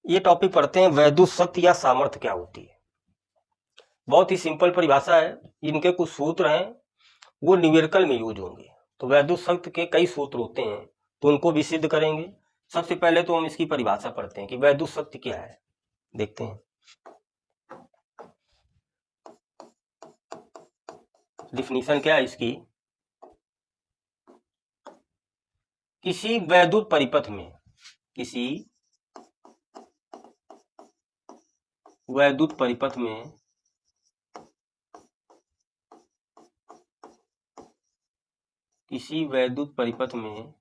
ये टॉपिक पढ़ते हैं, वैद्युत शक्ति या सामर्थ्य क्या होती है। बहुत ही सिंपल परिभाषा है, इनके कुछ सूत्र हैं वो न्यूमेरिकल में यूज होंगे। तो वैद्युत शक्ति के कई सूत्र होते हैं तो उनको भी सिद्ध करेंगे। सबसे पहले तो हम इसकी परिभाषा पढ़ते हैं कि वैद्युत शक्ति क्या है, देखते हैं। डिफिनीशन क्या है इसकी, किसी वैद्युत परिपथ में, किसी वैद्युत परिपथ में किसी वैद्युत परिपथ में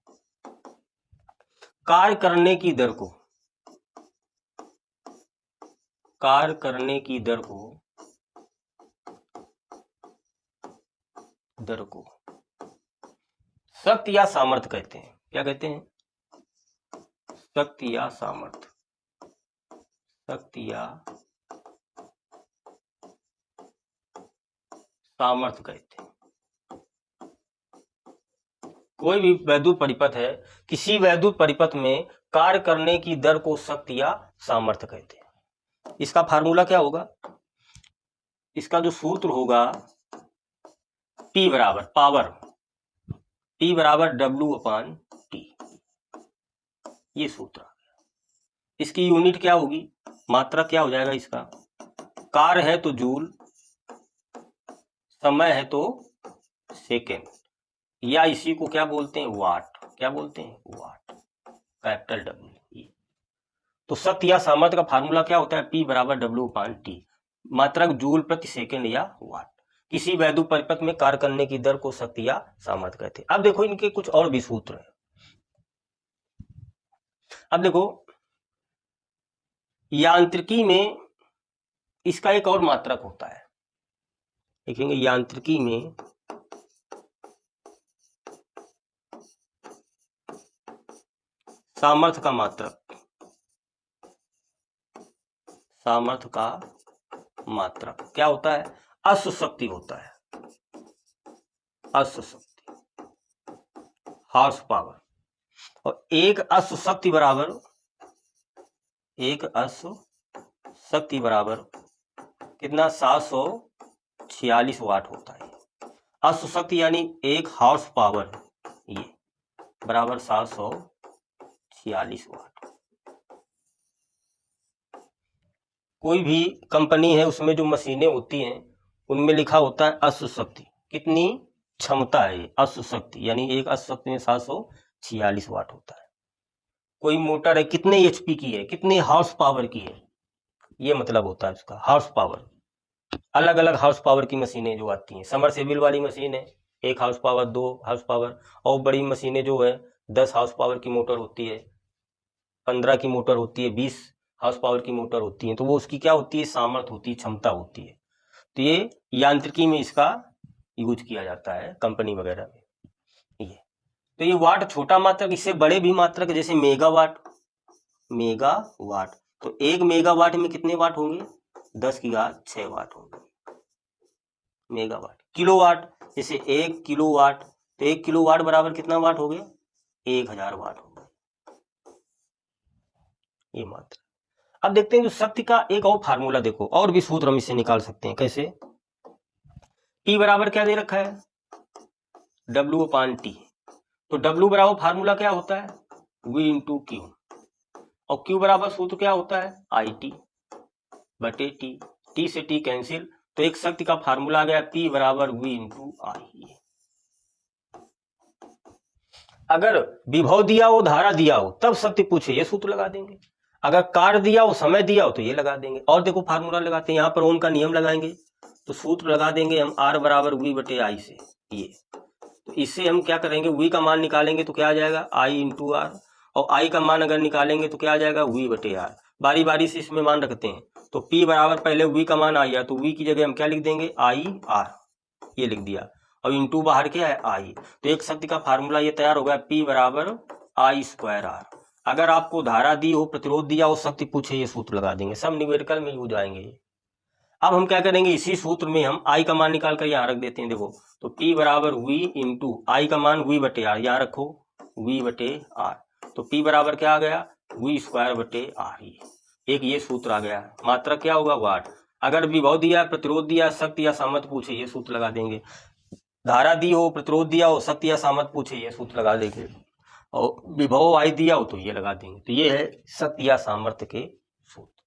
कार्य करने की दर को, कार्य करने की दर को शक्ति या सामर्थ्य कहते हैं। क्या कहते हैं? शक्ति या सामर्थ्य, शक्ति या सामर्थ्य कहते हैं। कोई भी वैद्युत परिपथ है, किसी वैद्युत परिपथ में कार्य करने की दर को शक्ति या सामर्थ्य कहते हैं। इसका फार्मूला क्या होगा, इसका जो सूत्र होगा P बराबर पावर, P बराबर W/T, ये सूत्र आ गया। इसकी यूनिट क्या होगी, मात्रा क्या हो जाएगा इसका, कार्य है तो जूल, समय है तो सेकेंड, या इसी को क्या बोलते हैं, वाट। क्या बोलते हैं, वाट, कैपिटल W। तो शक्ति या सामर्थ्य का फार्मूला क्या होता है, P बराबर W/T, मात्रक जूल प्रति सेकेंड या वाट। किसी वैद्युत परिपथ में कार्य करने की दर को शक्ति या सामर्थ्य कहते हैं। अब देखो इनके कुछ और भी सूत्र हैं। अब देखो यांत्रिकी में इसका एक और मात्रक होता है, देखेंगे यांत्रिकी में सामर्थ्य का मात्रक, सामर्थ्य का मात्रक क्या होता है, अश्व शक्ति होता है, अश्व शक्ति, हॉर्स पावर। और एक अश्व शक्ति बराबर, एक अश्व शक्ति बराबर कितना, 746 वाट होता है। अश्व शक्ति यानी एक हॉर्स पावर, ये बराबर 746 वाट। कोई भी कंपनी है उसमें जो मशीनें होती हैं उनमें लिखा होता है अश्व शक्ति, कितनी क्षमता है ये, अश्व शक्ति यानी एक अश्व शक्ति में 746 वाट होता है। कोई मोटर है कितने HP की है, कितने हॉर्स पावर की है, ये मतलब होता है उसका हॉर्स पावर। अलग अलग हाउस पावर की मशीनें जो आती हैं, समरसेबिल वाली मशीन है 1 हाउस पावर, 2 हाउस पावर, और बड़ी मशीनें जो है 10 हाउस पावर की मोटर होती है, 15 की मोटर होती है, 20 हाउस पावर की मोटर होती है। तो वो उसकी क्या होती है, सामर्थ्य होती है, क्षमता होती है। तो ये यांत्रिकी में इसका यूज किया जाता है कंपनी वगैरह में। ये तो ये वाट छोटा मात्रक, इससे बड़े भी मात्रक जैसे मेगावाट, मेगावाट। तो 1 मेगावाट में कितने वाट होंगे, 10 की घात 6 वाट होंगे मेगावाट। किलोवाट, जैसे 1 किलोवाट, तो 1 किलोवाट बराबर कितना वाट हो गया, 1000 वाट हो गया, ये मात्रा। अब देखते हैं जो शक्ति का एक और फार्मूला, देखो और भी सूत्र हम इससे निकाल सकते हैं। कैसे, P बराबर क्या दे रखा है, W/T। तो W बराबर फार्मूला क्या होता है, V/Q, और Q बराबर सूत्र क्या होता है, IT बटे T, T से T कैंसिल, तो एक शक्ति का फार्मूला आ गया P बराबर V/I। अगर विभव दिया हो, धारा दिया हो, तब शक्ति पूछे ये सूत्र लगा देंगे। अगर कार्य दिया हो, समय दिया हो, तो ये लगा देंगे। और देखो फार्मूला लगाते हैं, यहाँ पर ओम का नियम लगाएंगे, तो सूत्र लगा देंगे हम R बराबर V/I से। ये तो इससे हम क्या करेंगे, V का मान निकालेंगे तो क्या आ जाएगा, I/R, और I का मान अगर निकालेंगे तो क्या आ जाएगा, V/R। बारी बारी से इसमें मान रखते हैं। तो P बराबर पहले V का मान आया, तो V की जगह हम क्या लिख देंगे, I/R, ये लिख दिया, और इंटू बाहर क्या है, I। तो एक शक्ति का फार्मूला ये तैयार हो गया, P बराबर I²R। अगर आपको धारा दी हो, प्रतिरोध दिया हो, शक्ति पूछे, ये सूत्र लगा देंगे, सब न्यूमेरिकल में यूज आएंगे। अब हम क्या करेंगे, इसी सूत्र में हम I का मान निकाल कर यहाँ रख देते हैं। देखो तो P बराबर V इंटू I का मान V/R, यहाँ रखो V/R, तो P बराबर क्या आ गया, V²/R। एक ये सूत्र आ गया। मात्रा क्या होगा, वाट। अगर विभव दिया, प्रतिरोध दिया, शक्ति या सामर्थ्य पूछे, ये सूत्र लगा देंगे। धारा दी हो, प्रतिरोध दिया हो, शक्ति या सामर्थ्य पूछे, ये सूत्र लगा देंगे। और विभव आई दिया हो तो ये लगा देंगे। तो ये है शक्ति या सामर्थ्य के सूत्र।